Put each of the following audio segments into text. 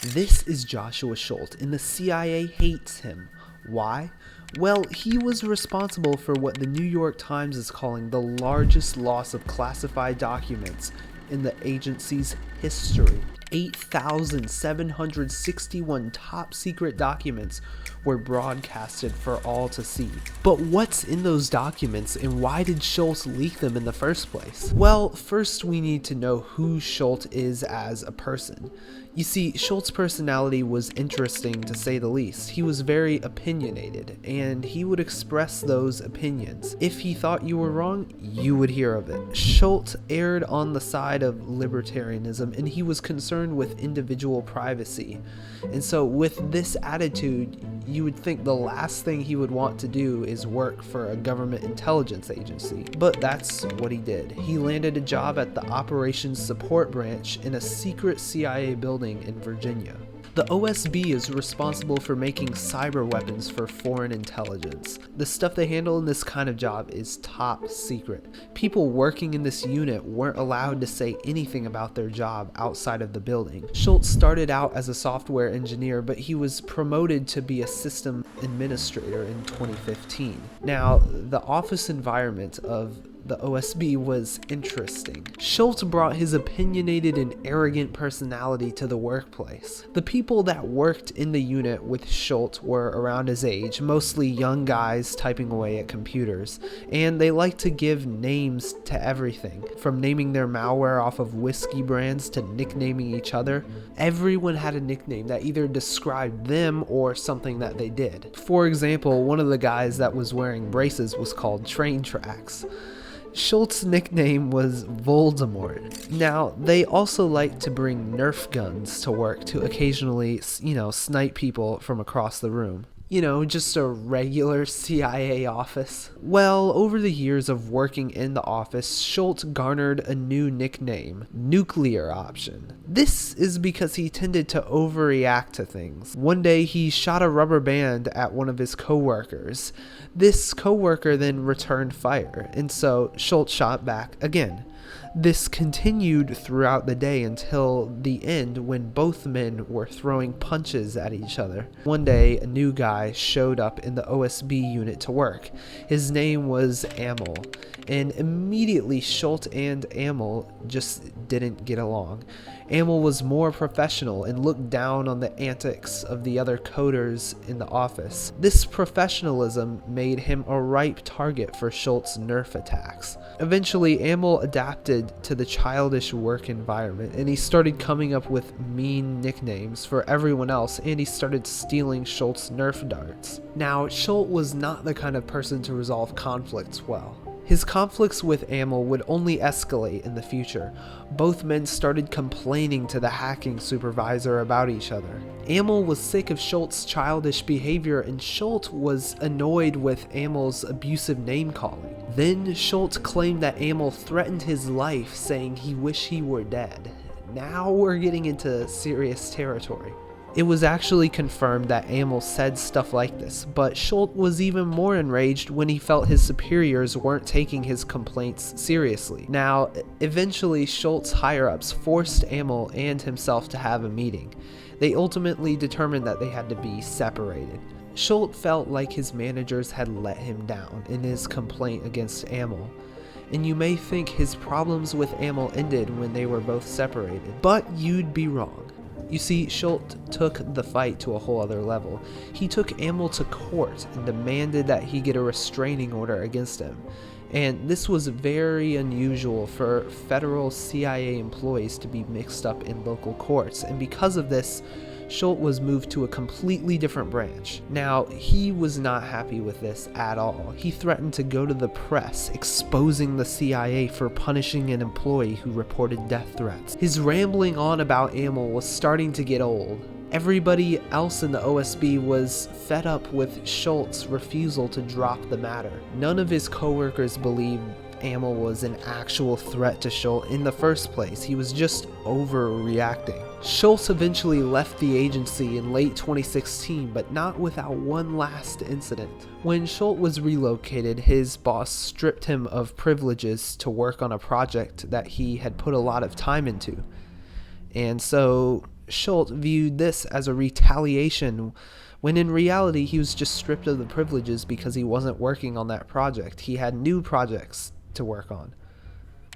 This is Joshua Schulte, and the CIA hates him. Why? Well, he was responsible for what the New York Times is calling the largest loss of classified documents in the agency's history. 8,761 top secret documents were broadcasted for all to see. But what's in those documents, and why did Schulte leak them in the first place? Well, first we need to know who Schulte is as a person. You see, Schulte's personality was interesting to say the least. He was very opinionated, and he would express those opinions. If he thought you were wrong, you would hear of it. Schulte erred on the side of libertarianism, and he was concerned with individual privacy. And so with this attitude, you would think the last thing he would want to do is work for a government intelligence agency. But that's what he did. He landed a job at the Operations Support Branch in a secret CIA building in Virginia. The OSB is responsible for making cyber weapons for foreign intelligence. The stuff they handle in this kind of job is top secret. People working in this unit weren't allowed to say anything about their job outside of the building. Schulte started out as a software engineer, but he was promoted to be a system administrator in 2015. Now, the office environment of the OSB was interesting. Schulte brought his opinionated and arrogant personality to the workplace. The people that worked in the unit with Schulte were around his age, mostly young guys typing away at computers, and they liked to give names to everything, from naming their malware off of whiskey brands to nicknaming each other. Everyone had a nickname that either described them or something that they did. For example, one of the guys that was wearing braces was called Train Tracks. Schulte's nickname was Voldemort. Now, they also like to bring Nerf guns to work to occasionally, snipe people from across the room. Just a regular CIA office. Well, over the years of working in the office, Schulte garnered a new nickname, Nuclear Option. This is because he tended to overreact to things. One day, he shot a rubber band at one of his coworkers. This coworker then returned fire, and so Schulte shot back again. This continued throughout the day until the end, when both men were throwing punches at each other. One day, a new guy showed up in the OSB unit to work. His name was Amel, and immediately Schulte and Amel just didn't get along. Amel was more professional and looked down on the antics of the other coders in the office. This professionalism made him a ripe target for Schulte's Nerf attacks. Eventually, Amel adapted to the childish work environment, and he started coming up with mean nicknames for everyone else, and he started stealing Schulte's Nerf darts. Now, Schulte was not the kind of person to resolve conflicts well. His conflicts with Amel would only escalate in the future. Both men started complaining to the hacking supervisor about each other. Amel was sick of Schulte's childish behavior, and Schulte was annoyed with Amel's abusive name-calling. Then Schulte claimed that Amel threatened his life, saying he wished he were dead. Now we're getting into serious territory. It was actually confirmed that Amel said stuff like this, but Schulte was even more enraged when he felt his superiors weren't taking his complaints seriously. Now, eventually Schulte's higher-ups forced Amel and himself to have a meeting. They ultimately determined that they had to be separated. Schulte felt like his managers had let him down in his complaint against Amel. And you may think his problems with Amel ended when they were both separated, but you'd be wrong. You see, Schulte took the fight to a whole other level. He took Amel to court and demanded that he get a restraining order against him. And this was very unusual for federal CIA employees to be mixed up in local courts, and because of this, Schulte was moved to a completely different branch. Now, he was not happy with this at all. He threatened to go to the press, exposing the CIA for punishing an employee who reported death threats. His rambling on about Amel was starting to get old. Everybody else in the OSB was fed up with Schulte's refusal to drop the matter. None of his coworkers believed Amel was an actual threat to Schulte in the first place. He was just overreacting. Schulte eventually left the agency in late 2016, but not without one last incident. When Schulte was relocated, his boss stripped him of privileges to work on a project that he had put a lot of time into. And so Schulte viewed this as a retaliation, when in reality he was just stripped of the privileges because he wasn't working on that project. He had new projects to work on.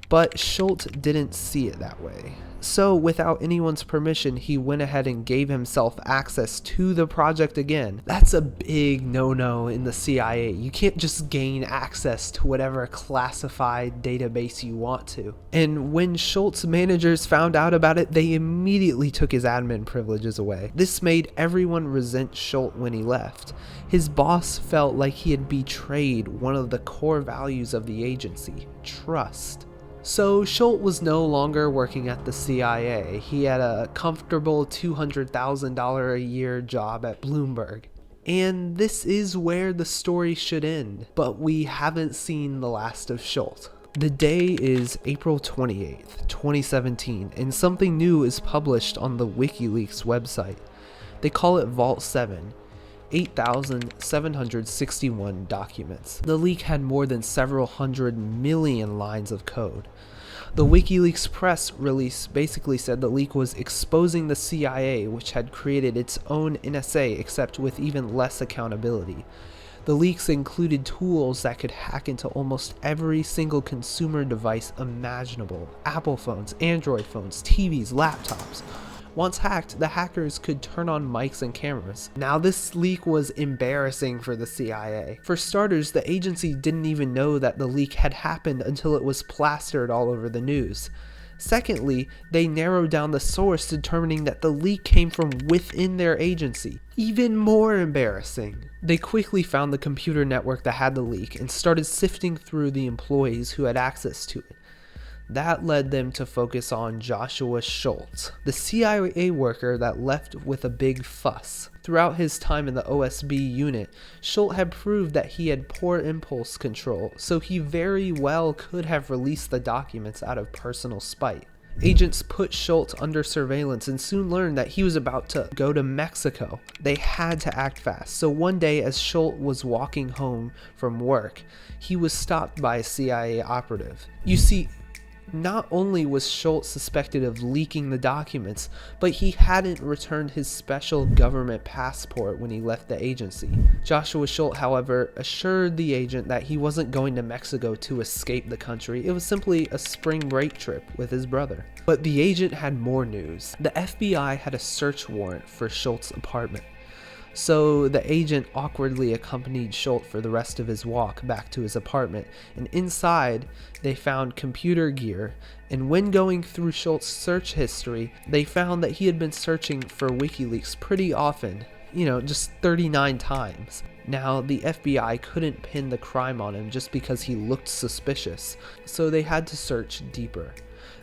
But Schulte didn't see it that way. So without anyone's permission, he went ahead and gave himself access to the project again. That's a big no-no in the CIA. You can't just gain access to whatever classified database you want to. And when Schulte's managers found out about it, they immediately took his admin privileges away. This made everyone resent Schulte when he left. His boss felt like he had betrayed one of the core values of the agency: trust. So Schulte was no longer working at the CIA. He had a comfortable $200,000 a year job at Bloomberg. And this is where the story should end. But we haven't seen the last of Schulte. The day is April 28th, 2017, and something new is published on the Wikileaks website. They call it Vault 7. 8,761 documents. The leak had more than several hundred million lines of code. The WikiLeaks press release basically said the leak was exposing the CIA, which had created its own NSA except with even less accountability. The leaks included tools that could hack into almost every single consumer device imaginable: Apple phones, Android phones, TVs, laptops. Once hacked, the hackers could turn on mics and cameras. Now, this leak was embarrassing for the CIA. For starters, the agency didn't even know that the leak had happened until it was plastered all over the news. Secondly, they narrowed down the source, determining that the leak came from within their agency. Even more embarrassing. They quickly found the computer network that had the leak and started sifting through the employees who had access to it. That led them to focus on Joshua Schulte, the CIA worker that left with a big fuss. Throughout his time in the OSB unit, Schulte had proved that he had poor impulse control, so he very well could have released the documents out of personal spite. Agents put Schulte under surveillance and soon learned that he was about to go to Mexico. They had to act fast, so one day as Schulte was walking home from work, he was stopped by a CIA operative. You see, not only was Schulte suspected of leaking the documents, but he hadn't returned his special government passport when he left the agency. Joshua Schulte, however, assured the agent that he wasn't going to Mexico to escape the country. It was simply a spring break trip with his brother. But the agent had more news. The FBI had a search warrant for Schulte's apartment. So the agent awkwardly accompanied Schulte for the rest of his walk back to his apartment, and inside they found computer gear, and when going through Schulte's search history, they found that he had been searching for WikiLeaks pretty often, just 39 times. Now, the FBI couldn't pin the crime on him just because he looked suspicious, so they had to search deeper.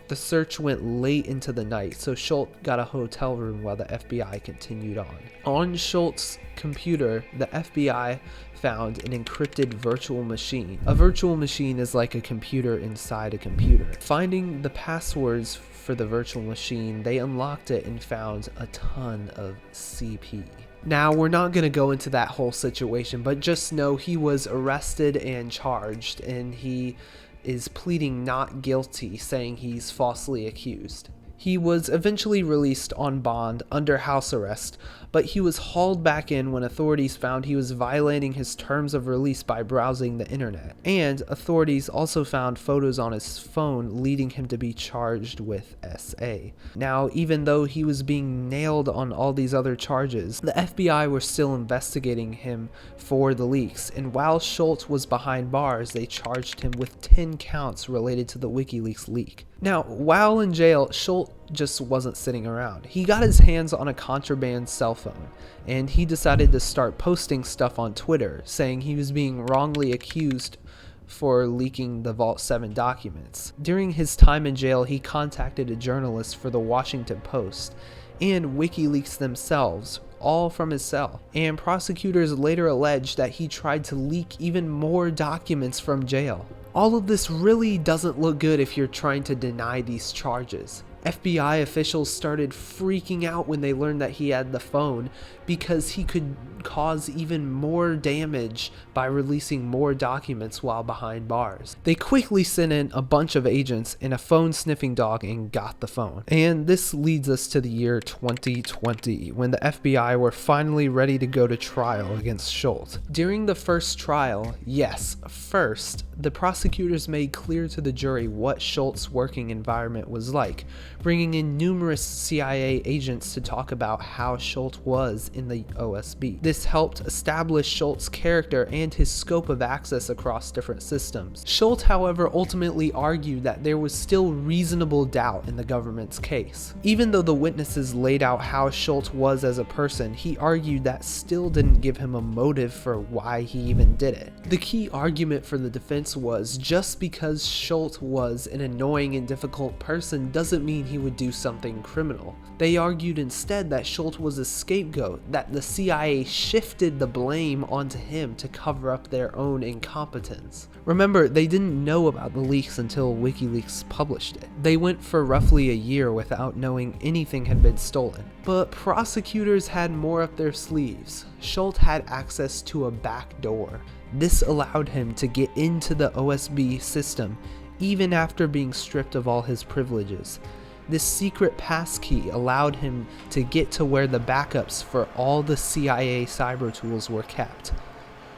The search went late into the night, so Schulte got a hotel room while the FBI continued on. On Schulte's computer, the FBI found an encrypted virtual machine. A virtual machine is like a computer inside a computer. Finding the passwords for the virtual machine, they unlocked it and found a ton of CP. Now, we're not going to go into that whole situation, but just know he was arrested and charged, and he is pleading not guilty, saying he's falsely accused. He was eventually released on bond under house arrest, but he was hauled back in when authorities found he was violating his terms of release by browsing the internet. And authorities also found photos on his phone leading him to be charged with SA. Now, even though he was being nailed on all these other charges, the FBI were still investigating him for the leaks, and while Schulte was behind bars, they charged him with 10 counts related to the WikiLeaks leak. Now, while in jail, Schulte just wasn't sitting around. He got his hands on a contraband cell phone, and he decided to start posting stuff on Twitter, saying he was being wrongly accused for leaking the Vault 7 documents. During his time in jail, he contacted a journalist for the Washington Post and WikiLeaks themselves, all from his cell. And prosecutors later alleged that he tried to leak even more documents from jail. All of this really doesn't look good if you're trying to deny these charges. FBI officials started freaking out when they learned that he had the phone because he could cause even more damage by releasing more documents while behind bars. They quickly sent in a bunch of agents and a phone sniffing dog and got the phone. And this leads us to the year 2020, when the FBI were finally ready to go to trial against Schulte. During the first trial, the prosecutors made clear to the jury what Schulte's working environment was like, bringing in numerous CIA agents to talk about how Schulte was in the OSB. This helped establish Schulte's character and his scope of access across different systems. Schulte, however, ultimately argued that there was still reasonable doubt in the government's case. Even though the witnesses laid out how Schulte was as a person, he argued that still didn't give him a motive for why he even did it. The key argument for the defense was just because Schulte was an annoying and difficult person doesn't mean he would do something criminal. They argued instead that Schulte was a scapegoat, that the CIA shifted the blame onto him to cover up their own incompetence. Remember, they didn't know about the leaks until Wikileaks published it. They went for roughly a year without knowing anything had been stolen. But prosecutors had more up their sleeves. Schulte had access to a back door. This allowed him to get into the OSB system even after being stripped of all his privileges. This secret passkey allowed him to get to where the backups for all the CIA cyber tools were kept.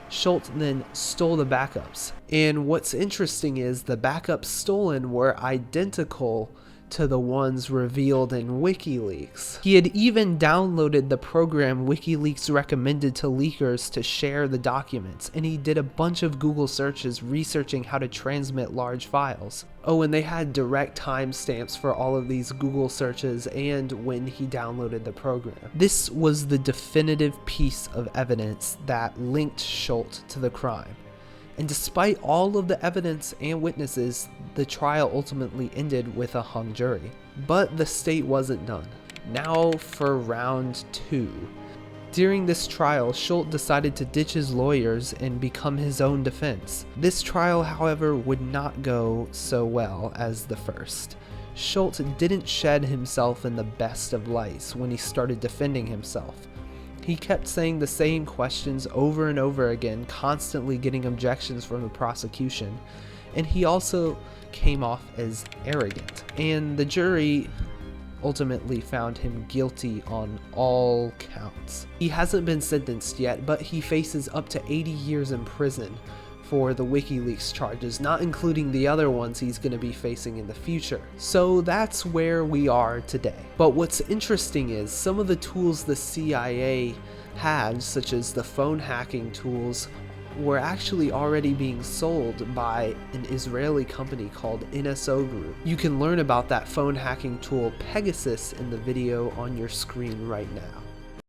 Schulte then stole the backups, and what's interesting is the backups stolen were identical to the ones revealed in Wikileaks. He had even downloaded the program Wikileaks recommended to leakers to share the documents, and he did a bunch of Google searches researching how to transmit large files. Oh, and they had direct timestamps for all of these Google searches and when he downloaded the program. This was the definitive piece of evidence that linked Schulte to the crime. And despite all of the evidence and witnesses, the trial ultimately ended with a hung jury. But the state wasn't done. Now for round 2. During this trial, Schulte decided to ditch his lawyers and become his own defense. This trial, however, would not go so well as the first. Schulte didn't shed himself in the best of lights when he started defending himself. He kept saying the same questions over and over again, constantly getting objections from the prosecution, and he also came off as arrogant. And the jury ultimately found him guilty on all counts. He hasn't been sentenced yet, but he faces up to 80 years in prison for the Wikileaks charges, not including the other ones he's going to be facing in the future. So that's where we are today. But what's interesting is some of the tools the CIA had, such as the phone hacking tools, were actually already being sold by an Israeli company called NSO Group. You can learn about that phone hacking tool Pegasus in the video on your screen right now.